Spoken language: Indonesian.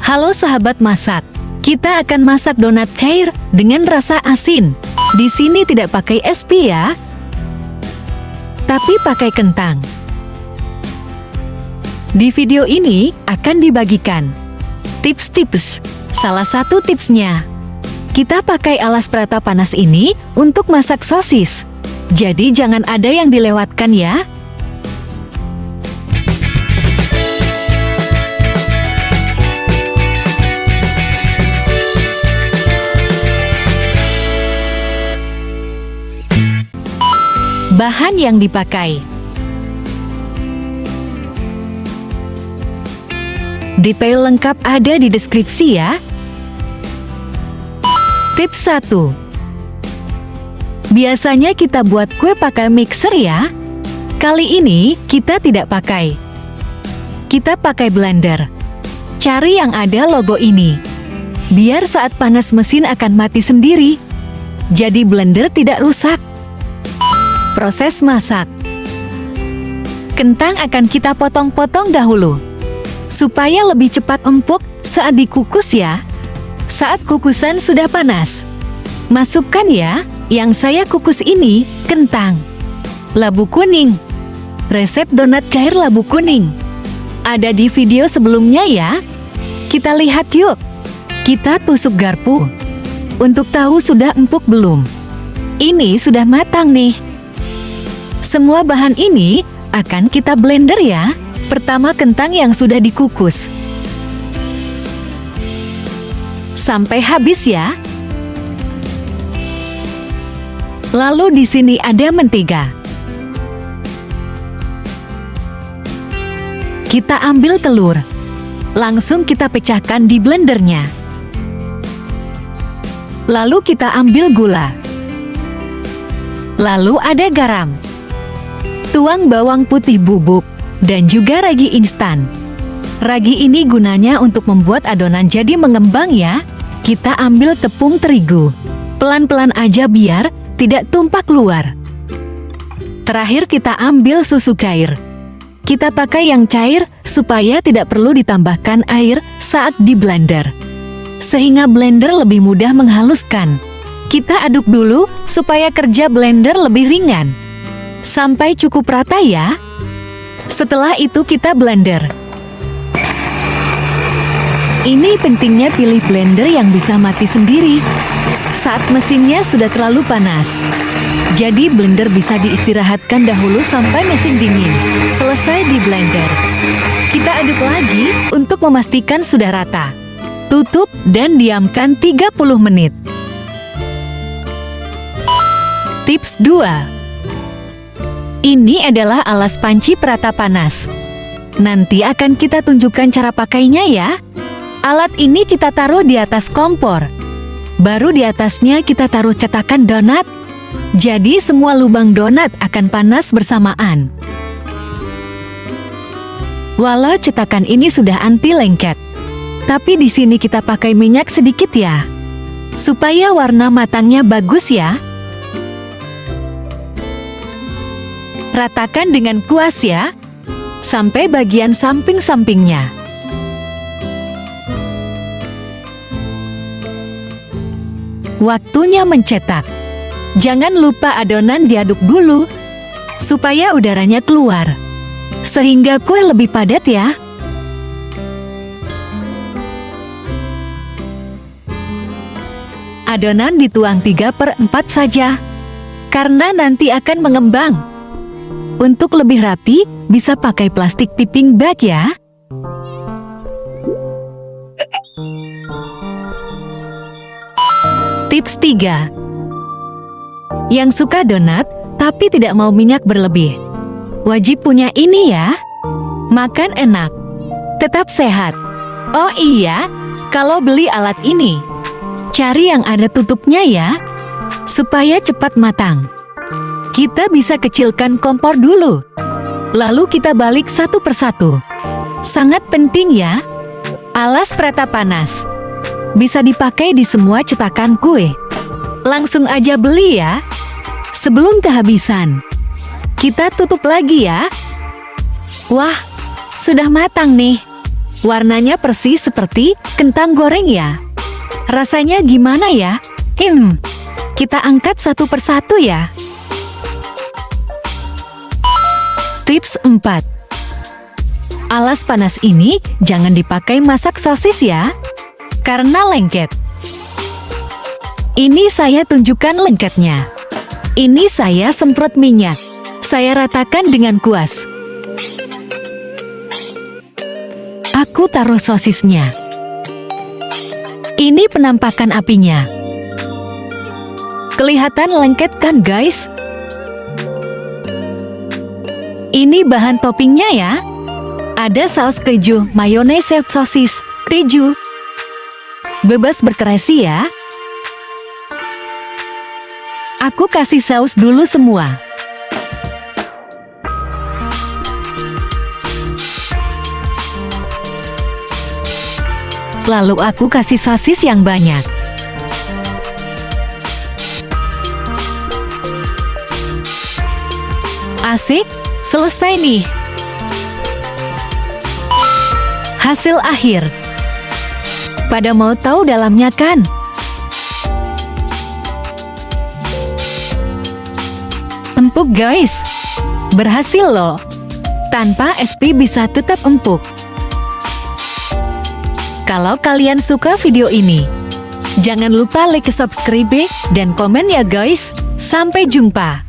Halo sahabat masak, kita akan masak donat cair dengan rasa asin. Di sini tidak pakai SP ya, tapi pakai kentang. Di video ini akan dibagikan tips-tips. Salah satu tipsnya, kita pakai alas perata panas ini untuk masak sosis. Jadi jangan ada yang dilewatkan ya. Bahan yang dipakai. Detail lengkap ada di deskripsi ya. Tips 1. Biasanya kita buat kue pakai mixer ya. Kali ini kita tidak pakai. Kita pakai blender. Cari yang ada logo ini. Biar saat panas mesin akan mati sendiri. Jadi blender tidak rusak. Proses masak. Kentang akan kita potong-potong dahulu, supaya lebih cepat empuk saat dikukus ya. Saat kukusan sudah panas, masukkan ya, yang saya kukus ini, kentang. Labu kuning. Resep donat cair labu kuning ada di video sebelumnya ya. Kita lihat yuk. Kita tusuk garpu untuk tahu sudah empuk belum. Ini sudah matang nih. Semua bahan ini akan kita blender ya. Pertama kentang yang sudah dikukus. Sampai habis ya. Lalu di sini ada mentega. Kita ambil telur. Langsung kita pecahkan di blendernya. Lalu kita ambil gula. Lalu ada garam. Tuang bawang putih bubuk, dan juga ragi instan. Ragi ini gunanya untuk membuat adonan jadi mengembang ya. Kita ambil tepung terigu. Pelan-pelan aja biar tidak tumpah keluar. Terakhir kita ambil susu cair. Kita pakai yang cair supaya tidak perlu ditambahkan air saat di blender. Sehingga blender lebih mudah menghaluskan. Kita aduk dulu supaya kerja blender lebih ringan. Sampai cukup rata ya. Setelah itu kita blender. Ini pentingnya pilih blender yang bisa mati sendiri saat mesinnya sudah terlalu panas. Jadi blender bisa diistirahatkan dahulu sampai mesin dingin. Selesai di blender, kita aduk lagi untuk memastikan sudah rata. Tutup dan diamkan 30 menit. Tips 2. Ini adalah alas panci perata panas. Nanti akan kita tunjukkan cara pakainya ya. Alat ini kita taruh di atas kompor. Baru di atasnya kita taruh cetakan donat. Jadi semua lubang donat akan panas bersamaan. Walau cetakan ini sudah anti lengket, tapi di sini kita pakai minyak sedikit ya. Supaya warna matangnya bagus ya. Ratakan dengan kuas ya, sampai bagian samping-sampingnya. Waktunya mencetak. Jangan lupa adonan diaduk dulu, supaya udaranya keluar, sehingga kue lebih padat ya. Adonan dituang 3/4 saja, karena nanti akan mengembang. Untuk lebih rapi, bisa pakai plastik piping bag ya. Tips 3. Yang suka donat, tapi tidak mau minyak berlebih, wajib punya ini ya. Makan enak, tetap sehat. Oh iya, kalau beli alat ini, cari yang ada tutupnya ya, supaya cepat matang. Kita bisa kecilkan kompor dulu, lalu kita balik satu persatu. Sangat penting ya. Alas perata panas bisa dipakai di semua cetakan kue. Langsung aja beli ya, sebelum kehabisan. Kita tutup lagi ya. Wah, sudah matang nih. Warnanya persis seperti kentang goreng ya. Rasanya gimana ya? Kita angkat satu persatu ya. Tips 4. Alas panas ini jangan dipakai masak sosis ya, karena lengket. Ini saya tunjukkan lengketnya. Ini saya semprot minyak. Saya ratakan dengan kuas. Aku taruh sosisnya. Ini penampakan apinya. Kelihatan lengket kan guys? Ini bahan toppingnya ya. Ada saus keju, mayones, sosis, keju. Bebas berkreasi ya. Aku kasih saus dulu semua. Lalu aku kasih sosis yang banyak. Asik, selesai nih. Hasil akhir. Pada mau tahu dalamnya kan? Empuk guys. Berhasil loh. Tanpa SP bisa tetap empuk. Kalau kalian suka video ini, jangan lupa like, subscribe, dan komen ya guys. Sampai jumpa.